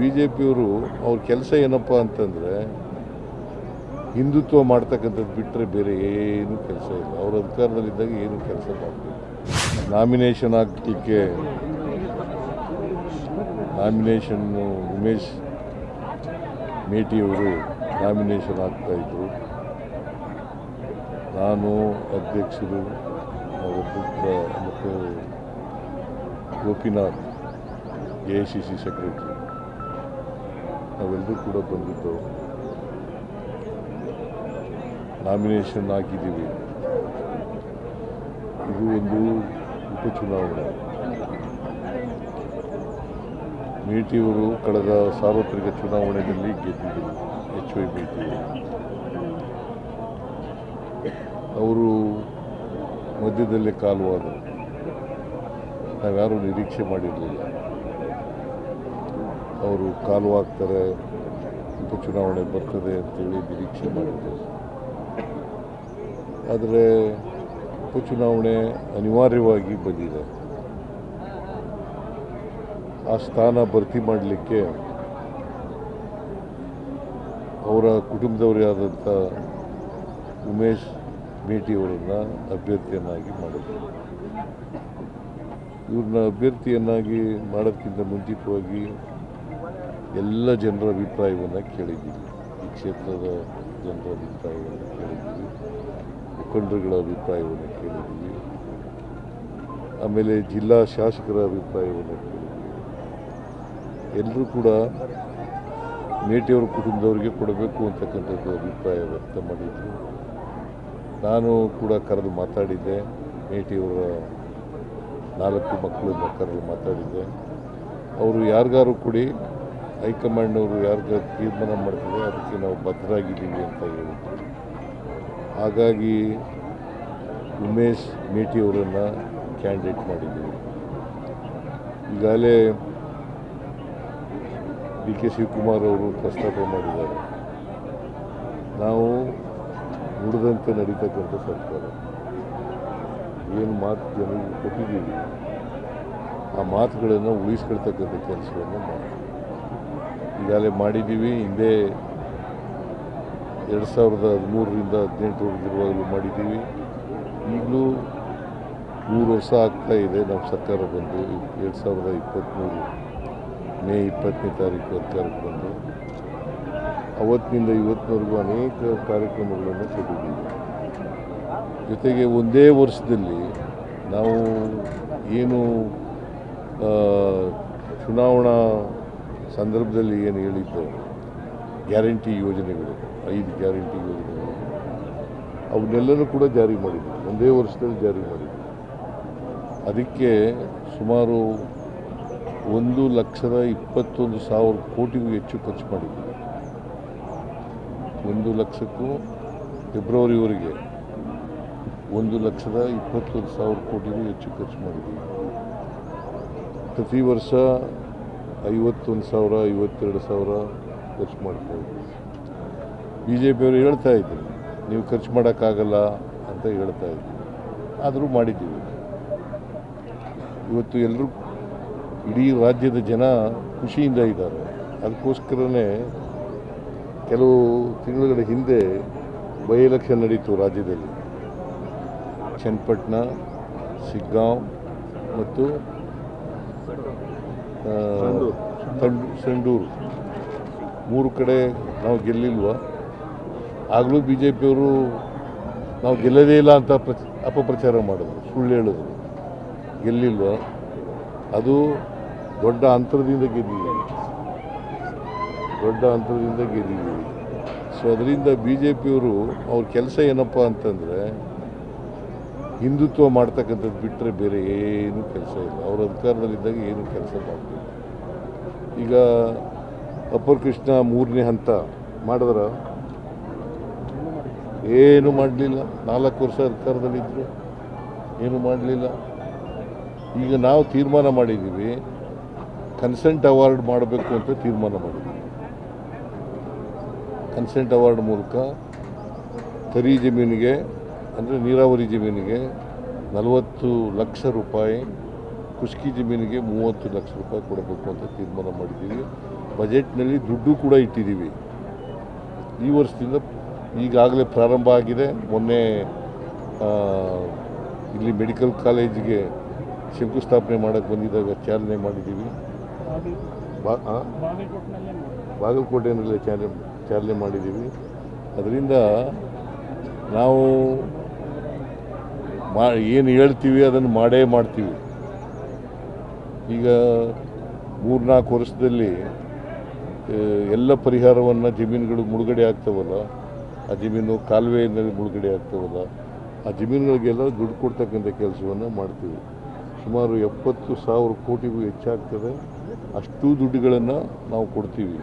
B J ಪಿಯವರು ಅವ್ರ ಕೆಲಸ ಏನಪ್ಪ ಅಂತಂದರೆ ಹಿಂದುತ್ವ ಮಾಡ್ತಕ್ಕಂಥದ್ದು ಬಿಟ್ಟರೆ ಬೇರೆ ಏನೂ ಕೆಲಸ ಇಲ್ಲ. ಅವರು ಅಧಿಕಾರದಲ್ಲಿದ್ದಾಗ ಏನು ಕೆಲಸ ಮಾಡಬೇಕು. ನಾಮಿನೇಷನ್ ಹಾಕಲಿಕ್ಕೆ ಉಮೇಶ್ ಮೇಟಿಯವರು ನಾಮಿನೇಷನ್ ಹಾಕ್ತಾಯಿದ್ರು. ನಾನು ಅಧ್ಯಕ್ಷರು ಮತ್ತು ಗೋಪಿನಾಥ್ AICC ಸೆಕ್ರೆಟರಿ ನಾವೆಲ್ಲರೂ ಕೂಡ ಬಂದಿದ್ದೆವು. ನಾಮಿನೇಷನ್ ಹಾಕಿದ್ದೀವಿ. ಇದು ಒಂದು ಉಪಚುನಾವಣೆ. ಮೇಟಿಯವರು ಕಳೆದ ಸಾರ್ವತ್ರಿಕ ಚುನಾವಣೆಯಲ್ಲಿ ಗೆದ್ದಿದ್ದರು. HY ಮೇಟಿಯವರು ಅವರು ಮಧ್ಯದಲ್ಲೇ ಕಾಲುವಾದರು. ನಾವ್ಯಾರೂ ನಿರೀಕ್ಷೆ ಮಾಡಿರಲಿಲ್ಲ ಅವರು ಕಾಲುವಾಗ್ತಾರೆ, ಉಪಚುನಾವಣೆ ಬರ್ತದೆ ಅಂತೇಳಿ ನಿರೀಕ್ಷೆ ಮಾಡಿದ್ದರು. ಆದರೆ ಉಪಚುನಾವಣೆ ಅನಿವಾರ್ಯವಾಗಿ ಬಂದಿದೆ. ಆ ಸ್ಥಾನ ಭರ್ತಿ ಮಾಡಲಿಕ್ಕೆ ಅವರ ಕುಟುಂಬದವರೇ ಆದಂಥ ಉಮೇಶ್ ಮೇಟಿಯವರನ್ನು ಅಭ್ಯರ್ಥಿಯನ್ನಾಗಿ ಮಾಡಿದ್ರು. ಇವ್ರನ್ನ ಅಭ್ಯರ್ಥಿಯನ್ನಾಗಿ ಮಾಡೋದಕ್ಕಿಂತ ಮುಂಚಿತವಾಗಿ ಎಲ್ಲ ಜನರ ಅಭಿಪ್ರಾಯವನ್ನು ಕೇಳಿದ್ದೀವಿ. ಈ ಕ್ಷೇತ್ರದ ಜನರ ಅಭಿಪ್ರಾಯವನ್ನು ಕೇಳಿದ್ದೀವಿ, ಮುಖಂಡರುಗಳ ಅಭಿಪ್ರಾಯವನ್ನು ಕೇಳಿದ್ದೀವಿ, ಆಮೇಲೆ ಜಿಲ್ಲಾ ಶಾಸಕರ ಅಭಿಪ್ರಾಯವನ್ನು ಕೇಳಿದ್ದೀವಿ. ಎಲ್ಲರೂ ಕೂಡ ಮೇಟಿಯವರ ಕುಟುಂಬದವರಿಗೆ ಕೊಡಬೇಕು ಅಂತಕ್ಕಂಥದ್ದು ಅಭಿಪ್ರಾಯ ವ್ಯಕ್ತ ಮಾಡಿದ್ರು. ನಾನು ಕೂಡ ಕರೆದು ಮಾತಾಡಿದ್ದೆ. ಮೇಟಿಯವರ 4 ಮಕ್ಕಳನ್ನ ಕರೆದು ಮಾತಾಡಿದ್ದೆ. ಅವರು ಯಾರಿಗಾರು ಕೊಡಿ, ಹೈಕಮಾಂಡ್ನವರು ಯಾರಿಗಾರು ತೀರ್ಮಾನ ಮಾಡ್ತಾರೆ ಅದಕ್ಕೆ ನಾವು ಬದ್ಧರಾಗಿದ್ದೀವಿ ಅಂತ ಹೇಳಿದ್ರು. ಹಾಗಾಗಿ ಉಮೇಶ್ ಮೇಟಿಯವರನ್ನು ಕ್ಯಾಂಡಿಡೇಟ್ ಮಾಡಿದ್ದೀವಿ. ಈಗಾಗಲೇ DK ಶಿವಕುಮಾರ್ ಅವರು ಪ್ರಸ್ತಾಪ ಮಾಡಿದ್ದಾರೆ. ನಾವು ನುಡಿದಂತೆ ನಡೀತಕ್ಕಂಥ ಸರ್ಕಾರ, ಏನು ಮಾತು ಜನರಿಗೆ ಕೊಟ್ಟಿದ್ದೀವಿ ಆ ಮಾತುಗಳನ್ನು ಉಳಿಸ್ಕೊಳ್ತಕ್ಕಂಥ ಕೆಲಸವನ್ನು ಮಾಡಿ ಈಗಾಗಲೇ ಮಾಡಿದ್ದೀವಿ. ಹಿಂದೆ 2013ರಿಂದ 2018ವರೆಗಿರುವಾಗಲೂ ಮಾಡಿದ್ದೀವಿ. ಈಗಲೂ 3 ವರ್ಷ ಆಗ್ತಾ ಇದೆ ನಮ್ಮ ಸರ್ಕಾರ ಬಂದು. 2023 ಮೇ 20ನೇ ತಾರೀಕು ಅಧಿಕಾರಕ್ಕೆ ಬಂದು ಅವತ್ತಿನಿಂದ ಇವತ್ತಿನವರೆಗೂ ಅನೇಕ ಕಾರ್ಯಕ್ರಮಗಳನ್ನು ಕೊಟ್ಟಿದ್ದೀವಿ. ಜೊತೆಗೆ ಒಂದೇ ವರ್ಷದಲ್ಲಿ ನಾವು ಏನು ಚುನಾವಣಾ ಸಂದರ್ಭದಲ್ಲಿ ಏನು ಹೇಳಿದ್ದು ಗ್ಯಾರಂಟಿ ಯೋಜನೆಗಳು, 5 ಗ್ಯಾರಂಟಿ ಯೋಜನೆಗಳು, ಅವನ್ನೆಲ್ಲನೂ ಕೂಡ ಜಾರಿ ಮಾಡಿದ್ವಿ. ಒಂದೇ ವರ್ಷದಲ್ಲಿ ಜಾರಿ ಮಾಡಿದ್ವಿ. ಅದಕ್ಕೆ ಸುಮಾರು 1,21,000 ಕೋಟಿಗೂ ಹೆಚ್ಚು ಖರ್ಚು ಮಾಡಿದ್ವಿ. 1 ಲಕ್ಷಕ್ಕೂ ಫೆಬ್ರವರಿವರೆಗೆ 1,21,000 ಕೋಟಿಗೂ ಹೆಚ್ಚು ಖರ್ಚು ಮಾಡಿದ್ವಿ. ಪ್ರತಿ ವರ್ಷ 51,000 52,000 ಖರ್ಚು ಮಾಡ್ತಾಯಿದ್ವಿ. BJPಯವರು ಹೇಳ್ತಾ ಇದ್ರು ನೀವು ಖರ್ಚು ಮಾಡೋಕ್ಕಾಗಲ್ಲ ಅಂತ ಹೇಳ್ತಾ ಇದ್ವಿ. ಆದರೂ ಮಾಡಿದ್ದೀವಿ. ಇವತ್ತು ಎಲ್ಲರೂ ಇಡೀ ರಾಜ್ಯದ ಜನ ಖುಷಿಯಿಂದ ಇದ್ದಾರೆ. ಅದಕ್ಕೋಸ್ಕರನೇ ಕೆಲವು ತಿಂಗಳುಗಳ ಹಿಂದೆ ಬೈ ಎಲೆಕ್ಷನ್ ನಡೀತು ರಾಜ್ಯದಲ್ಲಿ. ಚನ್ನಪಟ್ಟಣ, ಸಿಗ್ಗಾಂವ್ ಮತ್ತು ಸಂಡೂರು 3 ಕಡೆ ನಾವು ಗೆಲ್ಲಿಲ್ವ. ಆಗಲೂ BJPಯವರು ನಾವು ಗೆಲ್ಲದೇ ಇಲ್ಲ ಅಂತ ಅಪಪ್ರಚಾರ ಮಾಡಿದ್ರು, ಸುಳ್ಳು ಹೇಳಿದ್ರು. ಗೆಲ್ಲಿಲ್ವ, ಅದು ದೊಡ್ಡ ಅಂತರದಿಂದ ಗೆದ್ದಿದ್ದೀವಿ. ಸೊ ಅದರಿಂದ BJPಯವರು ಅವ್ರ ಕೆಲಸ ಏನಪ್ಪ ಅಂತಂದರೆ ಹಿಂದುತ್ವ ಮಾಡ್ತಕ್ಕಂಥದ್ದು ಬಿಟ್ಟರೆ ಬೇರೆ ಏನೂ ಕೆಲಸ ಇಲ್ಲ. ಅವರು ಅಧಿಕಾರದಲ್ಲಿದ್ದಾಗ ಏನು ಕೆಲಸ ಮಾಡಬೇಕು. ಈಗ ಅಪ್ಪರ್ ಕೃಷ್ಣ 3ನೇ ಹಂತ ಮಾಡಿದ್ರ ಏನು ಮಾಡಲಿಲ್ಲ. 4 ವರ್ಷ ಅಧಿಕಾರದಲ್ಲಿದ್ದರು, ಏನು ಮಾಡಲಿಲ್ಲ. ಈಗ ನಾವು ತೀರ್ಮಾನ ಮಾಡಿದ್ದೀವಿ, ಕನ್ಸೆಂಟ್ ಅವಾರ್ಡ್ ಮಾಡಬೇಕು ಅಂತ ತೀರ್ಮಾನ ಮಾಡಿದ್ದೀವಿ. ಕನ್ಸೆಂಟ್ ಅವಾರ್ಡ್ ಮೂಲಕ ತರಿ ಜಮೀನಿಗೆ ಅಂದರೆ ನೀರಾವರಿ ಜಮೀನಿಗೆ 40 ಲಕ್ಷ ರೂಪಾಯಿ, ಖುಷ್ಕಿ ಜಮೀನಿಗೆ 30 ಲಕ್ಷ ರೂಪಾಯಿ ಕೊಡಬೇಕು ಅಂತ ತೀರ್ಮಾನ ಮಾಡಿದ್ದೀವಿ. ಬಜೆಟ್ನಲ್ಲಿ ದುಡ್ಡು ಕೂಡ ಇಟ್ಟಿದ್ದೀವಿ. ಈ ವರ್ಷದಿಂದ ಈಗಾಗಲೇ ಪ್ರಾರಂಭ ಆಗಿದೆ. ಮೊನ್ನೆ ಇಲ್ಲಿ ಮೆಡಿಕಲ್ ಕಾಲೇಜಿಗೆ ಶಂಕುಸ್ಥಾಪನೆ ಮಾಡೋಕ್ಕೆ ಬಂದಿದ್ದಾಗ ಚಾಲನೆ ಮಾಡಿದ್ದೀವಿ. ಬಾಗಲಕೋಟೆಯಲ್ಲೇ ಚಾಲನೆ ಮಾಡಿದ್ದೀವಿ. ಅದರಿಂದ ನಾವು ಏನು ಹೇಳ್ತೀವಿ ಅದನ್ನು ಮಾಡೇ ಮಾಡ್ತೀವಿ. ಈಗ 3-4 ವರ್ಷದಲ್ಲಿ ಎಲ್ಲ ಪರಿಹಾರವನ್ನು ಜಮೀನುಗಳು ಮುಳುಗಡೆ ಆಗ್ತವಲ್ಲ, ಆ ಜಮೀನು ಕಾಲುವೆಯಲ್ಲಿ ಮುಳುಗಡೆ ಆಗ್ತವಲ್ಲ, ಆ ಜಮೀನುಗಳಿಗೆಲ್ಲ ದುಡ್ಡು ಕೊಡ್ತಕ್ಕಂಥ ಕೆಲಸವನ್ನು ಮಾಡ್ತೀವಿ. ಸುಮಾರು 70,000 ಕೋಟಿಗೂ ಹೆಚ್ಚಾಗ್ತದೆ. ಅಷ್ಟು ದುಡ್ಡುಗಳನ್ನು ನಾವು ಕೊಡ್ತೀವಿ.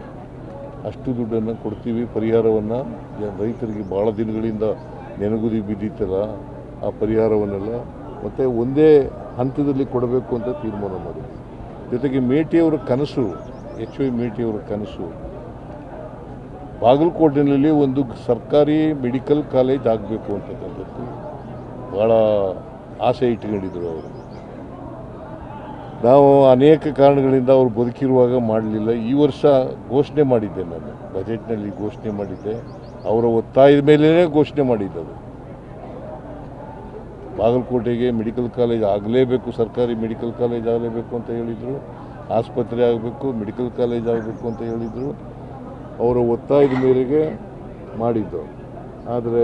ಅಷ್ಟು ದುಡ್ಡನ್ನು ಕೊಡ್ತೀವಿ. ಪರಿಹಾರವನ್ನು ರೈತರಿಗೆ ಭಾಳ ದಿನಗಳಿಂದ ನೆನಗುದಿ ಬಿದ್ದಿತ್ತಲ್ಲ, ಆ ಪರಿಹಾರವನ್ನೆಲ್ಲ ಮತ್ತು ಒಂದೇ ಹಂತದಲ್ಲಿ ಕೊಡಬೇಕು ಅಂತ ತೀರ್ಮಾನ ಮಾಡಿದ್ವಿ. ಜೊತೆಗೆ ಮೇಟಿಯವರ ಕನಸು, HY ಮೇಟಿಯವರ ಕನಸು, ಬಾಗಲಕೋಟೆಯಲ್ಲಿ ಒಂದು ಸರ್ಕಾರಿ ಮೆಡಿಕಲ್ ಕಾಲೇಜ್ ಆಗಬೇಕು ಅಂತಕ್ಕಂಥದ್ದು ಭಾಳ ಆಸೆ ಇಟ್ಕೊಂಡಿದ್ರು ಅವರು. ನಾವು ಅನೇಕ ಕಾರಣಗಳಿಂದ ಅವರು ಬದುಕಿರುವಾಗ ಮಾಡಲಿಲ್ಲ. ಈ ವರ್ಷ ಘೋಷಣೆ ಮಾಡಿದ್ದೆ, ನಾನು ಬಜೆಟ್ನಲ್ಲಿ ಘೋಷಣೆ ಮಾಡಿದ್ದೆ. ಅವರ ಒತ್ತಾಯದ ಮೇಲೇ ಘೋಷಣೆ ಮಾಡಿದ್ದದು. ಬಾಗಲಕೋಟೆಗೆ ಮೆಡಿಕಲ್ ಕಾಲೇಜ್ ಆಗಲೇಬೇಕು, ಸರ್ಕಾರಿ ಮೆಡಿಕಲ್ ಕಾಲೇಜ್ ಆಗಲೇಬೇಕು ಅಂತ ಹೇಳಿದರು. ಆಸ್ಪತ್ರೆ ಆಗಬೇಕು, ಮೆಡಿಕಲ್ ಕಾಲೇಜ್ ಆಗಬೇಕು ಅಂತ ಹೇಳಿದರು. ಅವರ ಒತ್ತಾಯದ ಮೇರೆಗೆ ಮಾಡಿದ್ದು. ಆದರೆ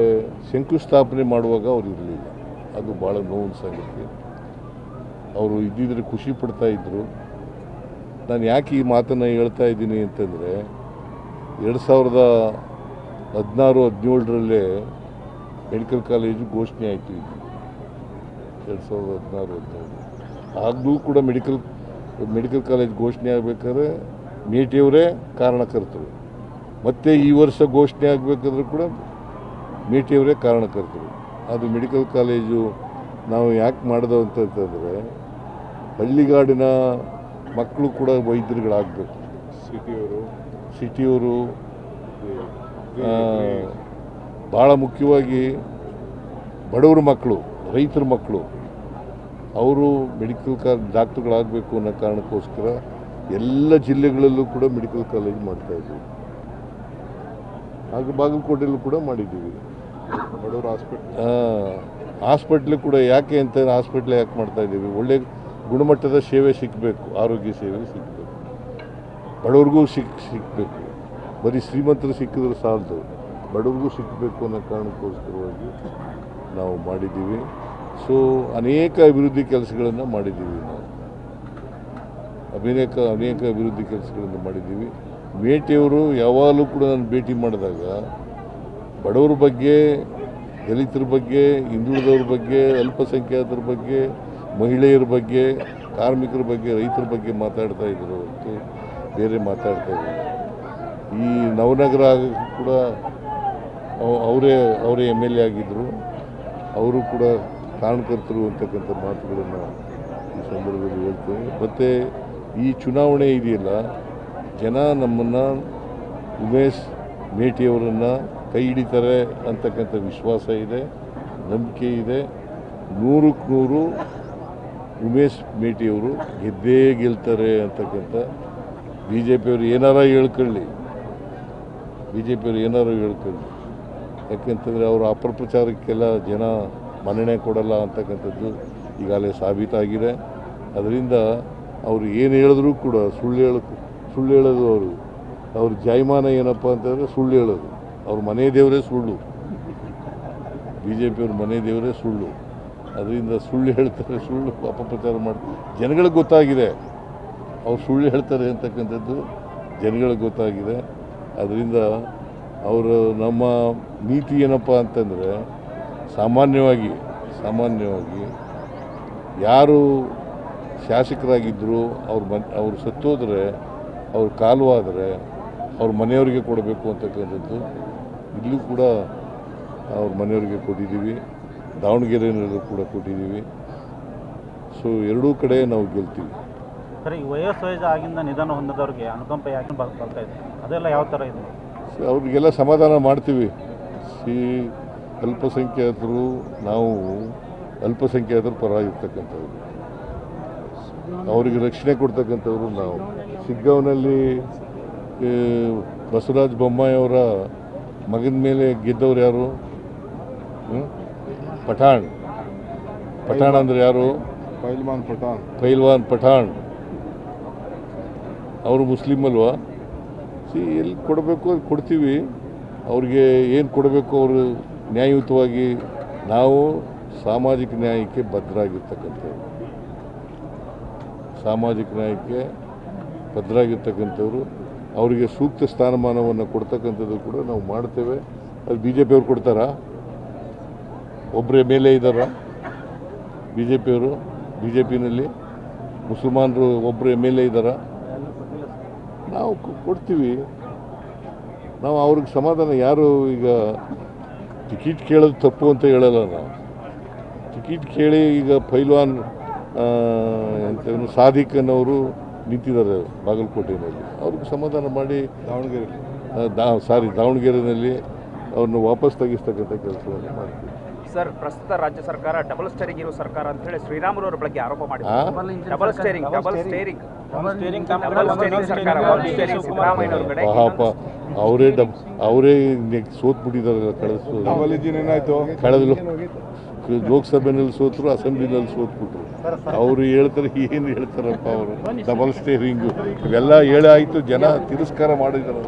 ಶಂಕುಸ್ಥಾಪನೆ ಮಾಡುವಾಗ ಅವರು ಇರಲಿಲ್ಲ. ಅದು ಭಾಳ ನೋವಿನ ಸಂಗತಿ. ಅವರು ಇದ್ದಿದ್ರೆ ಖುಷಿ ಪಡ್ತಾ ಇದ್ದರು. ನಾನು ಯಾಕೆ ಈ ಮಾತನ್ನು ಹೇಳ್ತಾ ಇದ್ದೀನಿ ಅಂತಂದರೆ, 2016-17 ಮೆಡಿಕಲ್ ಕಾಲೇಜು ಘೋಷಣೆ ಆಯಿತು. ಇದು 2016-17 ಆಗಲೂ ಕೂಡ ಮೆಡಿಕಲ್ ಕಾಲೇಜ್ ಘೋಷಣೆ ಆಗಬೇಕಾದ್ರೆ ಮೇಟಿಯವರೇ ಕಾರಣಕರ್ತರು. ಮತ್ತು ಈ ವರ್ಷ ಘೋಷಣೆ ಆಗಬೇಕಾದ್ರೂ ಕೂಡ ಮೇಟಿಯವರೇ ಕಾರಣಕರ್ತರು. ಅದು ಮೆಡಿಕಲ್ ಕಾಲೇಜು ನಾವು ಯಾಕೆ ಮಾಡಿದೋ ಅಂತಂತಂದರೆ, ಹಳ್ಳಿಗಾಡಿನ ಮಕ್ಕಳು ಕೂಡ ವೈದ್ಯರುಗಳಾಗಬೇಕು. ಸಿಟಿಯವರು ಭಾಳ ಮುಖ್ಯವಾಗಿ ಬಡವ್ರ ಮಕ್ಕಳು, ರೈತರ ಮಕ್ಕಳು, ಅವರು ಮೆಡಿಕಲ್ ಡಾಕ್ಟ್ರುಗಳಾಗಬೇಕು ಅನ್ನೋ ಕಾರಣಕ್ಕೋಸ್ಕರ ಎಲ್ಲ ಜಿಲ್ಲೆಗಳಲ್ಲೂ ಕೂಡ ಮೆಡಿಕಲ್ ಕಾಲೇಜ್ ಮಾಡ್ತಾಯಿದ್ದೀವಿ. ಹಾಗೆ ಬಾಗಲಕೋಟೆಯಲ್ಲೂ ಕೂಡ ಮಾಡಿದ್ದೀವಿ. ಬಡವರ ಹಾಸ್ಪಿಟ್ಲ್ ಕೂಡ ಯಾಕೆ ಅಂತ, ಹಾಸ್ಪಿಟ್ಲ್ ಯಾಕೆ ಮಾಡ್ತಾಯಿದ್ದೀವಿ, ಒಳ್ಳೆ ಗುಣಮಟ್ಟದ ಸೇವೆ ಸಿಗಬೇಕು, ಆರೋಗ್ಯ ಸೇವೆ ಸಿಗಬೇಕು, ಬಡವ್ರಿಗೂ ಸಿಗಬೇಕು. ಬರೀ ಶ್ರೀಮಂತರು ಸಿಕ್ಕಿದ್ರೆ ಸಾಲದು, ಬಡವ್ರಿಗೂ ಸಿಗಬೇಕು ಅನ್ನೋ ಕಾರಣಕ್ಕೋಸ್ಕರವಾಗಿ ನಾವು ಮಾಡಿದ್ದೀವಿ. ಸೊ ಅನೇಕ ಅಭಿವೃದ್ಧಿ ಕೆಲಸಗಳನ್ನು ಮಾಡಿದ್ದೀವಿ. ನಾವು ಅನೇಕ ಅಭಿವೃದ್ಧಿ ಕೆಲಸಗಳನ್ನು ಮಾಡಿದ್ದೀವಿ. ಮೇಟಿಯವರು ಯಾವಾಗಲೂ ಕೂಡ ನಾನು ಭೇಟಿ ಮಾಡಿದಾಗ ಬಡವರ ಬಗ್ಗೆ, ದಲಿತರ ಬಗ್ಗೆ, ಹಿಂದುಳಿದವ್ರ ಬಗ್ಗೆ, ಅಲ್ಪಸಂಖ್ಯಾತರ ಬಗ್ಗೆ, ಮಹಿಳೆಯರ ಬಗ್ಗೆ, ಕಾರ್ಮಿಕರ ಬಗ್ಗೆ, ರೈತರ ಬಗ್ಗೆ ಮಾತಾಡ್ತಾ ಇದ್ರು ಹೊರತು ಬೇರೆ ಮಾತಾಡ್ತಾ ಇದ್ರು. ಈ ನವನಗರ ಕೂಡ ಅವರೇ MLA ಆಗಿದ್ದರು. ಅವರು ಕೂಡ ಕಾರಣಕರ್ತರು ಅಂತಕ್ಕಂಥ ಮಾತುಗಳನ್ನು ಈ ಸಂದರ್ಭದಲ್ಲಿ ಹೇಳ್ತೇವೆ. ಮತ್ತು ಈ ಚುನಾವಣೆ ಇದೆಯಲ್ಲ, ಜನ ನಮ್ಮನ್ನು ಉಮೇಶ್ ಮೇಟಿಯವರನ್ನು ಕೈ ಹಿಡಿತಾರೆ ಅಂತಕ್ಕಂಥ ವಿಶ್ವಾಸ ಇದೆ, ನಂಬಿಕೆ ಇದೆ. 100ಕ್ಕೆ 100 ಉಮೇಶ್ ಮೇಟಿಯವರು ಗೆದ್ದೇ ಗೆಲ್ತಾರೆ ಅಂತಕ್ಕಂಥ. BJPಯವರು ಏನಾರ ಹೇಳ್ಕೊಳ್ಳಿ, ಯಾಕೆಂತಂದರೆ ಅವರು ಅಪಪ್ರಚಾರಕ್ಕೆಲ್ಲ ಜನ ಮನ್ನಣೆ ಕೊಡಲ್ಲ ಅಂತಕ್ಕಂಥದ್ದು ಈಗಾಗಲೇ ಸಾಬೀತಾಗಿದೆ. ಅದರಿಂದ ಅವರು ಏನು ಹೇಳಿದ್ರೂ ಕೂಡ ಸುಳ್ಳು ಹೇಳೋದು. ಅವ್ರ ಜಾಯಮಾನ ಏನಪ್ಪ ಅಂತಂದರೆ ಸುಳ್ಳು ಹೇಳೋದು. ಅವ್ರ ಮನೆ ದೇವರೇ ಸುಳ್ಳು, BJPಯವ್ರ ಮನೆ ದೇವರೇ ಸುಳ್ಳು. ಅದರಿಂದ ಸುಳ್ಳು ಹೇಳ್ತಾರೆ, ಸುಳ್ಳು ಅಪಪ್ರಚಾರ ಮಾಡ್ತಾರೆ. ಜನಗಳಿಗೆ ಗೊತ್ತಾಗಿದೆ ಅವ್ರು ಸುಳ್ಳು ಹೇಳ್ತಾರೆ ಅಂತಕ್ಕಂಥದ್ದು, ಜನಗಳಿಗೆ ಗೊತ್ತಾಗಿದೆ. ಅದರಿಂದ ಅವರು ನಮ್ಮ ನೀತಿ ಏನಪ್ಪ ಅಂತಂದರೆ, ಸಾಮಾನ್ಯವಾಗಿ ಯಾರು ಶಾಸಕರಾಗಿದ್ದರು ಅವ್ರು ಸತ್ತೋದ್ರೆ, ಅವ್ರ ಕಾಲವಾದರೆ ಅವ್ರ ಮನೆಯವರಿಗೆ ಕೊಡಬೇಕು ಅಂತಕ್ಕಂಥದ್ದು. ಇಲ್ಲೂ ಕೂಡ ಅವ್ರ ಮನೆಯವರಿಗೆ ಕೊಟ್ಟಿದ್ದೀವಿ, ದಾವಣಗೆರೆಯಲ್ಲೂ ಕೂಡ ಕೊಟ್ಟಿದ್ದೀವಿ. ಸೊ ಎರಡೂ ಕಡೆ ನಾವು ಗೆಲ್ತೀವಿ. ಸರ್, ಈ ವಯಸ್ಸು ಆಗಿಂದ ನಿಧನ ಹೊಂದಿದವ್ರಿಗೆ ಅನುಕಂಪ ಯಾಕೆ ಬರ್ತಾ ಇದೆ, ಅದೆಲ್ಲ ಯಾವ ಥರ ಇದೆ? ಅವ್ರಿಗೆಲ್ಲ ಸಮಾಧಾನ ಮಾಡ್ತೀವಿ. ಅಲ್ಪಸಂಖ್ಯಾತರು, ನಾವು ಅಲ್ಪಸಂಖ್ಯಾತರ ಪರ ಇರ್ತಕ್ಕಂಥವ್ರು, ಅವರಿಗೆ ರಕ್ಷಣೆ ಕೊಡ್ತಕ್ಕಂಥವ್ರು ನಾವು. ಶಿಗ್ಗಾಂವ್ನಲ್ಲಿ ಬಸವರಾಜ ಬೊಮ್ಮಾಯಿ ಅವರ ಮಗನ ಮೇಲೆ ಗೆದ್ದವ್ರು ಯಾರು? ಪಠಾಣ್ ಅಂದರೆ ಯಾರು? ಪೈಲ್ವಾನ್ ಪಠಾಣ್. ಅವರು ಮುಸ್ಲಿಮ್ ಅಲ್ವಾ? ಎಲ್ಲಿ ಕೊಡಬೇಕು ಅದು ಕೊಡ್ತೀವಿ. ಅವ್ರಿಗೆ ಏನು ಕೊಡಬೇಕು ಅವರು ನ್ಯಾಯಯುತವಾಗಿ. ನಾವು ಸಾಮಾಜಿಕ ನ್ಯಾಯಕ್ಕೆ ಬದ್ಧರಾಗಿರ್ತಕ್ಕಂಥವ್ರು, ಸಾಮಾಜಿಕ ನ್ಯಾಯಕ್ಕೆ ಬದ್ಧರಾಗಿರ್ತಕ್ಕಂಥವ್ರು. ಅವರಿಗೆ ಸೂಕ್ತ ಸ್ಥಾನಮಾನವನ್ನು ಕೊಡ್ತಕ್ಕಂಥದ್ದು ಕೂಡ ನಾವು ಮಾಡ್ತೇವೆ. ಅದು ಬಿ ಜೆ ಪಿಯವ್ರು ಕೊಡ್ತಾರಾ? ಒಬ್ಬರೇ ಮೇಲೆ ಇದ್ದಾರಾ ಬಿ ಜೆ ಪಿಯವರು? ಬಿ ಜೆ ಪಿನಲ್ಲಿ ಮುಸಲ್ಮಾನರು ಒಬ್ಬರೇ ಮೇಲೆ ಇದ್ದಾರಾ? ನಾವು ಕೊಡ್ತೀವಿ. ನಾವು ಅವ್ರಿಗೆ ಸಮಾಧಾನ. ಯಾರು ಈಗ ಟಿಕೆಟ್ ಕೇಳೋದು ತಪ್ಪು ಅಂತ ಹೇಳಲ್ಲ. ನಾವು ಟಿಕೆಟ್ ಕೇಳಿ ಈಗ ಪೈಲ್ವಾನ್ ಸಾದಿಕ್ ಅನ್ನೋರು ನಿಂತಿದ್ದಾರೆ ಬಾಗಲಕೋಟೆಯಲ್ಲಿ. ಅವ್ರಿಗೆ ಸಮಾಧಾನ ಮಾಡಿ ದಾವಣಗೆರೆಯಲ್ಲಿ ಅವ್ರನ್ನ ವಾಪಸ್ ತೆಗಿಸ್ತಕ್ಕಂಥ ಕೆಲಸವನ್ನು ಮಾಡ್ತೀವಿ. ಸರ್, ಪ್ರಸ್ತುತ ರಾಜ್ಯ ಸರ್ಕಾರ ಡಬಲ್ ಸ್ಟೇರಿಂಗ್ ಇರೋ ಸರ್ಕಾರ ಅಂತ ಹೇಳಿ ಶ್ರೀರಾಮುಲು ಅವರ ಬಗ್ಗೆ ಆರೋಪ ಮಾಡಿದ್ದಾರೆ. ಡಬಲ್ ಸ್ಟೇರಿಂಗ್ ಸರ್ಕಾರ, ಒಂದು ಸ್ಟೇರಿಂಗ್ ಸಿದ್ದರಾಮಯ್ಯ ಅವ್ರ ಕಡೆ. ಪಾಪ ಅವರೇ ಸೋತ್ಬಿಟ್ಟಿದ್ದಾರೆ. ಕಳೆದ ಲೋಕಸಭೆಯಲ್ಲಿ ಸೋತರು, ಅಸೆಂಬ್ಲಿನಲ್ಲಿ ಸೋತ್ಬಿಟ್ರು. ಅವರು ಹೇಳ್ತಾರೆ, ಏನು ಹೇಳ್ತಾರಪ್ಪ ಅವರು? ಡಬಲ್ ಸ್ಟೇರಿಂಗು ಇವೆಲ್ಲ ಹೇಳಾಯಿತು, ಜನ ತಿರಸ್ಕಾರ ಮಾಡಿದ್ದಾರೆ.